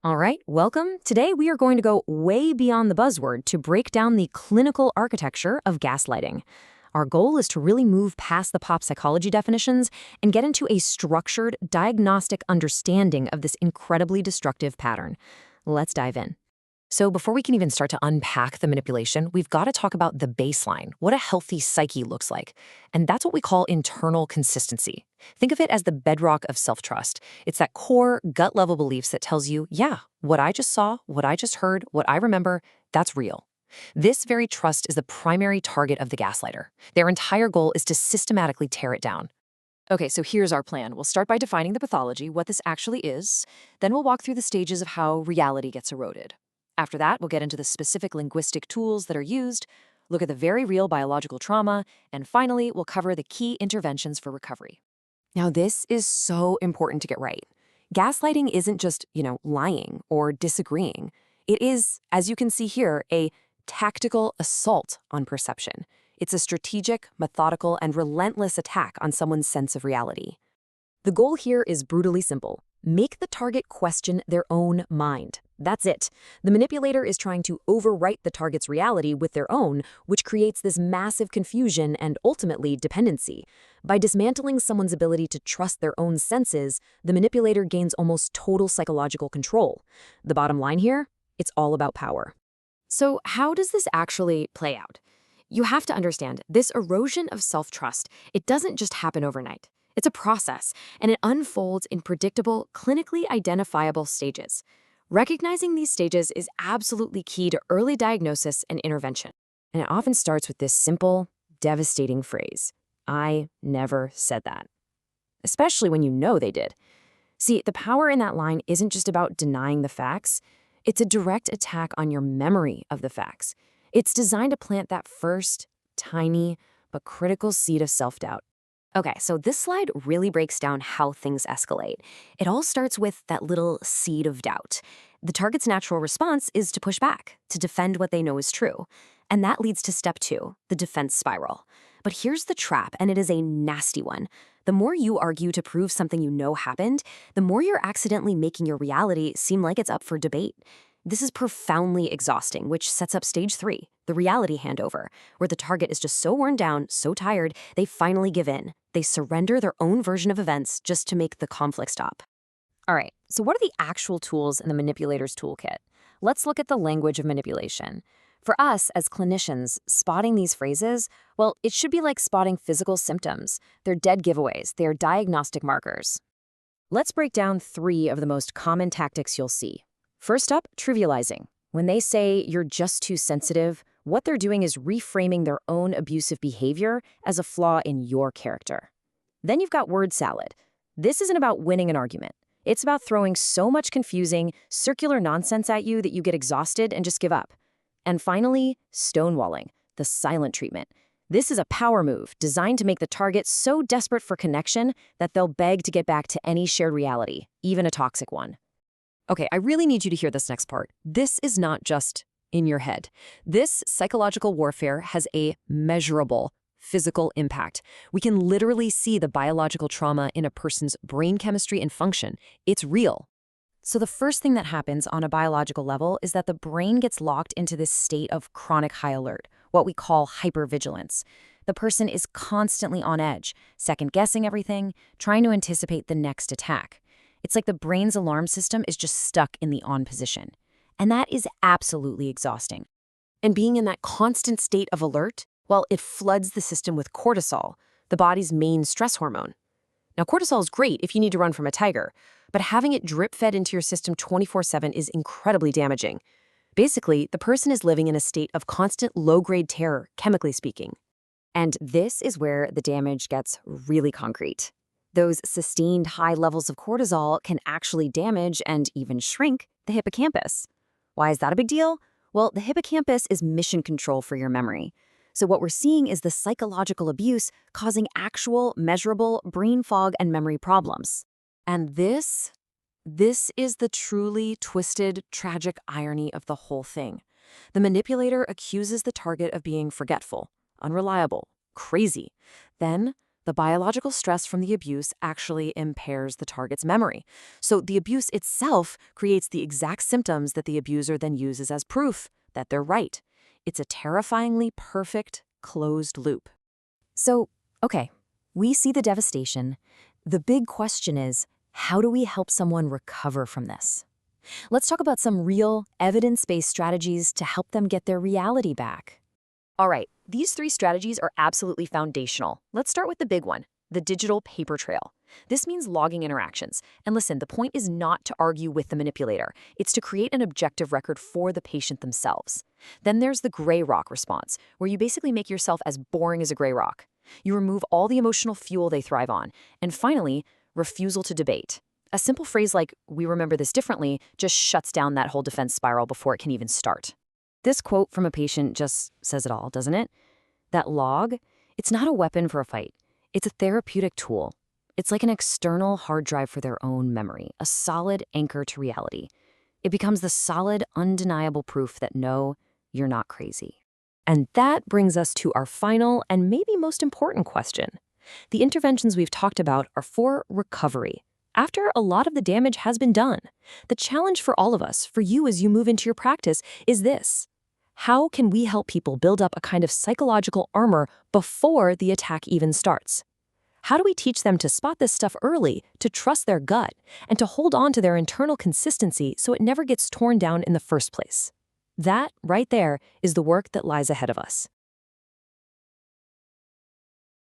All right, welcome. Today we are going to go way beyond the buzzword to break down the clinical architecture of gaslighting. Our goal is to really move past the pop psychology definitions and get into a structured, diagnostic understanding of this incredibly destructive pattern. Let's dive in. So before we can even start to unpack the manipulation, we've got to talk about the baseline, what a healthy psyche looks like. And that's what we call internal consistency. Think of it as the bedrock of self-trust. It's that core, gut-level beliefs that tells you, yeah, what I just saw, what I just heard, what I remember, that's real. This very trust is the primary target of the gaslighter. Their entire goal is to systematically tear it down. Okay, so here's our plan. We'll start by defining the pathology, what this actually is. Then we'll walk through the stages of how reality gets eroded. After that, we'll get into the specific linguistic tools that are used, look at the very real biological trauma, and finally, we'll cover the key interventions for recovery. Now, this is so important to get right. Gaslighting isn't just, lying or disagreeing. It is, as you can see here, a tactical assault on perception. It's a strategic, methodical, and relentless attack on someone's sense of reality. The goal here is brutally simple. Make the target question their own mind. That's it. The manipulator is trying to overwrite the target's reality with their own, which creates this massive confusion and ultimately dependency. By dismantling someone's ability to trust their own senses, the manipulator gains almost total psychological control. The bottom line here? It's all about power. So how does this actually play out? You have to understand, this erosion of self-trust, it doesn't just happen overnight. It's a process, and it unfolds in predictable, clinically identifiable stages. Recognizing these stages is absolutely key to early diagnosis and intervention. And it often starts with this simple, devastating phrase, "I never said that." Especially when you know they did. See, the power in that line isn't just about denying the facts. It's a direct attack on your memory of the facts. It's designed to plant that first, tiny, but critical seed of self-doubt. Okay, so this slide really breaks down how things escalate. It all starts with that little seed of doubt. The target's natural response is to push back, to defend what they know is true. And that leads to step 2, the defense spiral. But here's the trap, and it is a nasty one. The more you argue to prove something you know happened, the more you're accidentally making your reality seem like it's up for debate. This is profoundly exhausting, which sets up stage 3, the reality handover, where the target is just so worn down, so tired, they finally give in. They surrender their own version of events just to make the conflict stop. All right, so what are the actual tools in the manipulator's toolkit? Let's look at the language of manipulation. For us, as clinicians, spotting these phrases, well, it should be like spotting physical symptoms. They're dead giveaways. They are diagnostic markers. Let's break down 3 of the most common tactics you'll see. First up, trivializing. When they say you're just too sensitive, what they're doing is reframing their own abusive behavior as a flaw in your character. Then you've got word salad. This isn't about winning an argument. It's about throwing so much confusing, circular nonsense at you that you get exhausted and just give up. And finally, stonewalling, the silent treatment. This is a power move designed to make the target so desperate for connection that they'll beg to get back to any shared reality, even a toxic one. Okay, I really need you to hear this next part. This is not just in your head. This psychological warfare has a measurable physical impact. We can literally see the biological trauma in a person's brain chemistry and function. It's real. So the first thing that happens on a biological level is that the brain gets locked into this state of chronic high alert, what we call hypervigilance. The person is constantly on edge, second-guessing everything, trying to anticipate the next attack. It's like the brain's alarm system is just stuck in the on position. And that is absolutely exhausting. And being in that constant state of alert, well, it floods the system with cortisol, the body's main stress hormone. Now, cortisol is great if you need to run from a tiger, but having it drip-fed into your system 24/7 is incredibly damaging. Basically, the person is living in a state of constant low-grade terror, chemically speaking. And this is where the damage gets really concrete. Those sustained high levels of cortisol can actually damage and even shrink the hippocampus. Why is that a big deal? Well, the hippocampus is mission control for your memory. So what we're seeing is the psychological abuse causing actual, measurable brain fog and memory problems. And this is the truly twisted, tragic irony of the whole thing. The manipulator accuses the target of being forgetful, unreliable, crazy. Then, The biological stress from the abuse actually impairs the target's memory. So the abuse itself creates the exact symptoms that the abuser then uses as proof that they're right. It's a terrifyingly perfect, closed loop. So, okay, we see the devastation. The big question is, how do we help someone recover from this? Let's talk about some real, evidence-based strategies to help them get their reality back. All right, these 3 strategies are absolutely foundational. Let's start with the big one, the digital paper trail. This means logging interactions. And listen, the point is not to argue with the manipulator. It's to create an objective record for the patient themselves. Then there's the gray rock response, where you basically make yourself as boring as a gray rock. You remove all the emotional fuel they thrive on. And finally, refusal to debate. A simple phrase like, "we remember this differently," just shuts down that whole defense spiral before it can even start. This quote from a patient just says it all, doesn't it? That log, it's not a weapon for a fight. It's a therapeutic tool. It's like an external hard drive for their own memory, a solid anchor to reality. It becomes the solid, undeniable proof that no, you're not crazy. And that brings us to our final and maybe most important question. The interventions we've talked about are for recovery, after a lot of the damage has been done. The challenge for all of us, for you as you move into your practice, is this. How can we help people build up a kind of psychological armor before the attack even starts? How do we teach them to spot this stuff early, to trust their gut, and to hold on to their internal consistency so it never gets torn down in the first place? That, right there, is the work that lies ahead of us.